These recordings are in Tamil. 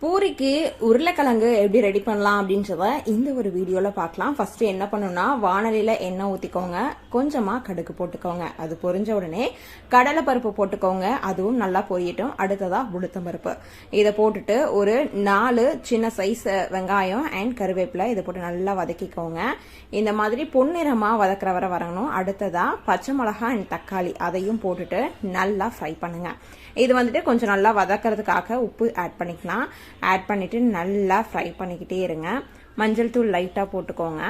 பூரிக்கு உருளைக்கிழங்கு எப்படி ரெடி பண்ணலாம் அப்படின்றத இந்த ஒரு வீடியோல பார்க்கலாம். ஃபர்ஸ்ட் என்ன பண்ணணும்னா வானலியில எண்ணெய் ஊத்திக்கோங்க, கொஞ்சமா கடுகு போட்டுக்கோங்க. அது பொரிஞ்ச உடனே கடலை பருப்பு போட்டுக்கோங்க, அதுவும் நல்லா பொரியட்டும். அடுத்ததா உளுத்தம் பருப்பு இதை போட்டுட்டு ஒரு 4 சின்ன சைஸ் வெங்காயம் அண்ட் கருவேப்பிலை இதை போட்டு நல்லா வதக்கிக்கோங்க. இந்த மாதிரி பொன்னிறமா வதக்குற வரை வரணும். அடுத்ததா பச்சை மிளகாய் அண்ட் தக்காளி அதையும் போட்டுட்டு நல்லா ஃப்ரை பண்ணுங்க. இது வந்துட்டு கொஞ்சம் நல்லா வதக்கிறதுக்காக உப்பு ஆட் பண்ணிக்கலாம். ஆட் பண்ணிட்டு நல்லா ஃப்ரை பண்ணிக்கிட்டே இருங்க. மஞ்சள் தூள் லைட்டா போட்டுக்கோங்க.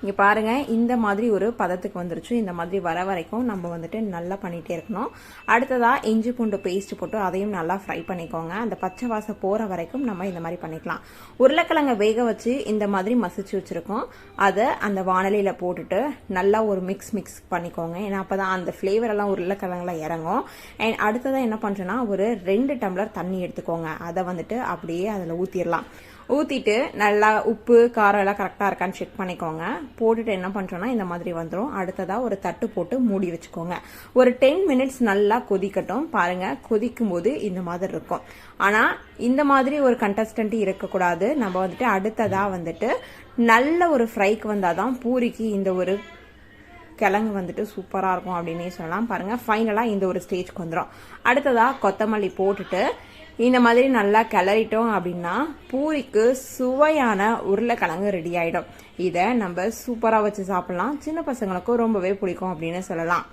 இங்க பாருங்க, இந்த மாதிரி ஒரு பதத்துக்கு வந்துருச்சு. இந்த மாதிரி வர வரைக்கும் நம்ம வந்துட்டு நல்லா பண்ணிட்டே இருக்கணும். அடுத்ததா இஞ்சி பூண்டு பேஸ்ட் போட்டு அதையும் நல்லா ஃப்ரை பண்ணிக்கோங்க. அந்த பச்சை வாசம் போற வரைக்கும் நம்ம இந்த மாதிரி பண்ணிக்கலாம். உருளைக்கிழங்க வேக வச்சு இந்த மாதிரி மசிச்சு வச்சிருக்கோம். அதை அந்த வானலியில போட்டுட்டு நல்லா ஒரு மிக்ஸ் பண்ணிக்கோங்க. ஏன்னா அப்பதான் அந்த ஃபிளேவர் எல்லாம் உருளைக்கிழங்குல இறங்கும். அண்ட் அடுத்ததான் என்ன பண்றோம்னா ஒரு 2 டம்ளர் தண்ணி எடுத்துக்கோங்க. அதை வந்துட்டு அப்படியே அதில் ஊத்திடலாம். ஊத்திட்டு நல்லா உப்பு காரம் எல்லாம் கரெக்டா இருக்கான்னு செக் பண்ணிக்கோங்க. போட்டுட்டு என்ன பண்றோம்னா இந்த மாதிரி வந்துடும். அடுத்ததா ஒரு தட்டு போட்டு மூடி வச்சுக்கோங்க. ஒரு 10 மினிட்ஸ் நல்லா கொதிக்கட்டும். பாருங்க, கொதிக்கும் போது இந்த மாதிரி இருக்கும். ஆனா இந்த மாதிரி ஒரு கண்டஸ்டன்ட் இருக்கக்கூடாது. நம்ம வந்துட்டு அடுத்ததா வந்துட்டு நல்ல ஒரு ஃப்ரைக்கு வந்தாதான் பூரிக்கு இந்த ஒரு கிழங்கு வந்துட்டு சூப்பரா இருக்கும் அப்படின்னே சொல்லலாம். பாருங்க, ஃபைனலா இந்த ஒரு ஸ்டேஜ்க்கு வந்துடும். அடுத்ததா கொத்தமல்லி போட்டுட்டு இந்த மாதிரி நல்லா கிளறிட்டோம் அப்படின்னா பூரிக்கு சுவையான உருளைக்கிழங்கு ரெடி ஆயிடும். இதை நம்ம சூப்பரா வச்சு சாப்பிடலாம். சின்ன பசங்களுக்கும் ரொம்பவே பிடிக்கும் அப்படின்னு சொல்லலாம்.